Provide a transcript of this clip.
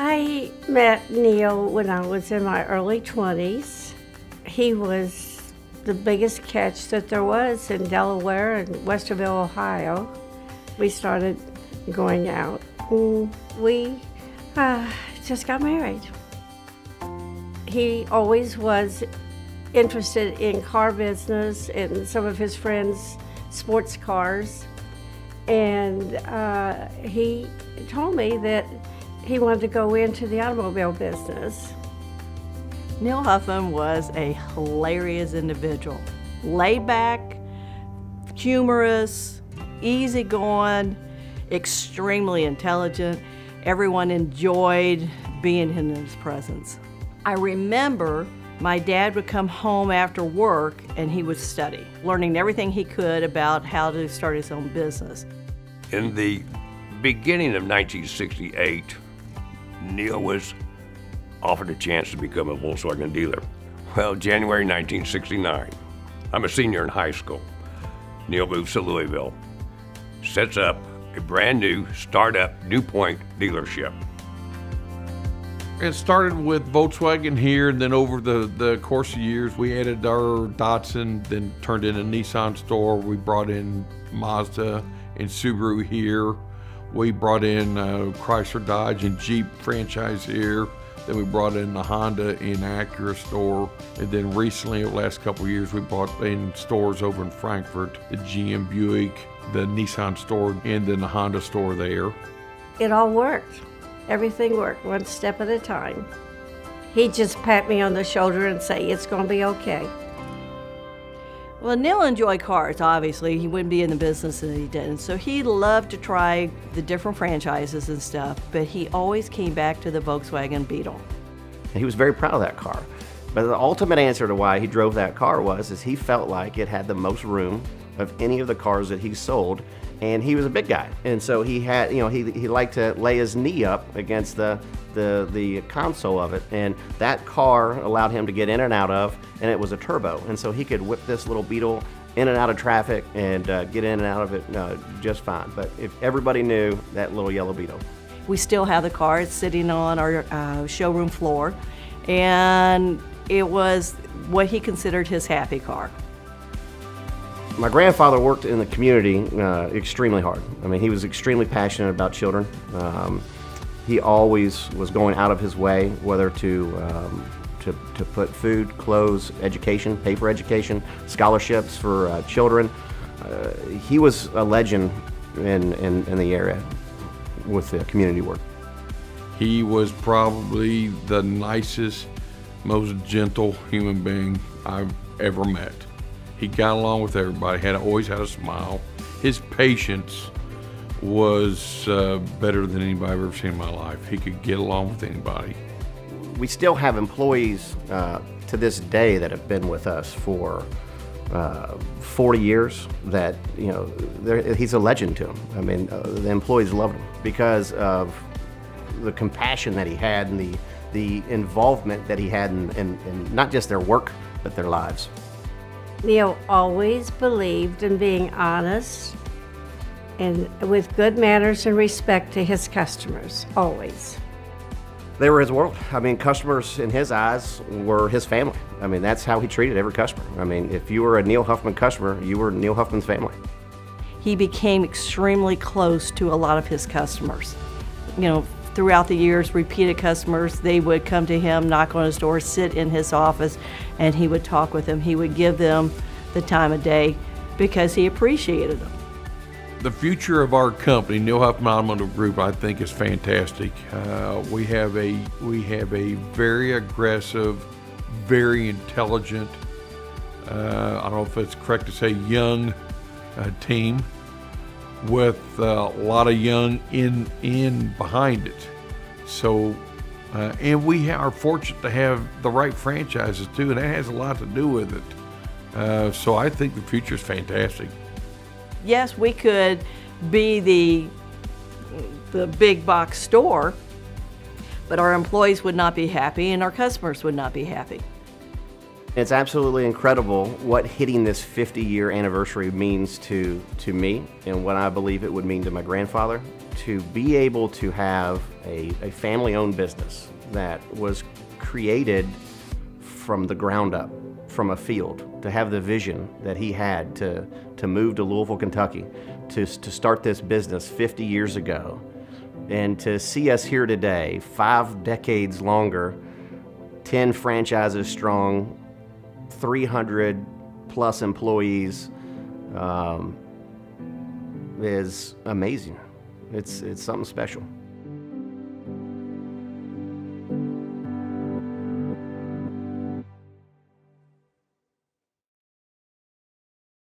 I met Neil when I was in my early 20s. He was the biggest catch that there was in Delaware and Westerville, Ohio. We started going out. We just got married. He always was interested in car business and some of his friends' sports cars. And he told me that he wanted to go into the automobile business. Neil Huffman was a hilarious individual. Laid back, humorous, easygoing, extremely intelligent. Everyone enjoyed being in his presence. I remember my dad would come home after work and he would study, learning everything he could about how to start his own business. In the beginning of 1968, Neil was offered a chance to become a Volkswagen dealer. Well, January 1969, I'm a senior in high school. Neil moves to Louisville, sets up a brand new startup New Point dealership. It started with Volkswagen here, and then over the course of years, we added our Datsun, then turned in a Nissan store. We brought in Mazda and Subaru here. We brought in Chrysler, Dodge, and Jeep franchise here. Then we brought in the Honda and Acura store. And then recently, over the last couple of years, we brought in stores over in Frankfort, the GM Buick, the Nissan store, and then the Honda store there. It all worked. Everything worked, one step at a time. He'd just pat me on the shoulder and say, "It's gonna be okay." Well, Neil enjoyed cars, obviously. He wouldn't be in the business if he didn't. So he loved to try the different franchises and stuff, but he always came back to the Volkswagen Beetle. He was very proud of that car. But the ultimate answer to why he drove that car is he felt like it had the most room of any of the cars that he sold, and he was a big guy. And so he had, he liked to lay his knee up against the console of it, and that car allowed him to get in and out of, and it was a turbo, and so he could whip this little Beetle in and out of traffic and get in and out of it just fine. But if everybody knew that little yellow Beetle. We still have the car. It's sitting on our showroom floor, and it was what he considered his happy car. My grandfather worked in the community extremely hard. I mean, he was extremely passionate about children. He always was going out of his way, whether to put food, clothes, education, pay for education, scholarships for children. He was a legend in the area with the community work. He was probably the nicest, most gentle human being I've ever met. He got along with everybody, always had a smile. His patience was better than anybody I've ever seen in my life. He could get along with anybody. We still have employees to this day that have been with us for 40 years that, he's a legend to them. I mean, the employees loved him because of the compassion that he had and the involvement that he had in not just their work, but their lives. Neil always believed in being honest and with good manners and respect to his customers, always. They were his world. I mean, customers in his eyes were his family. I mean, that's how he treated every customer. I mean, if you were a Neil Huffman customer, you were Neil Huffman's family. He became extremely close to a lot of his customers. Throughout the years, repeated customers, they would come to him, knock on his door, sit in his office, and he would talk with them. He would give them the time of day because he appreciated them. The future of our company, Neil Huffman Automotive Group, I think is fantastic. We have a very aggressive, very intelligent, I don't know if it's correct to say young team, with a lot of young in behind it. So, and we are fortunate to have the right franchises too, and that has a lot to do with it. So I think the future is fantastic. Yes, we could be the big box store, but our employees would not be happy and our customers would not be happy. It's absolutely incredible what hitting this 50-year anniversary means to me and what I believe it would mean to my grandfather. To be able to have a family-owned business that was created from the ground up, from a field, to have the vision that he had to move to Louisville, Kentucky, to start this business 50 years ago, and to see us here today, 5 decades longer, 10 franchises strong, 300 plus employees, is amazing. It's something special.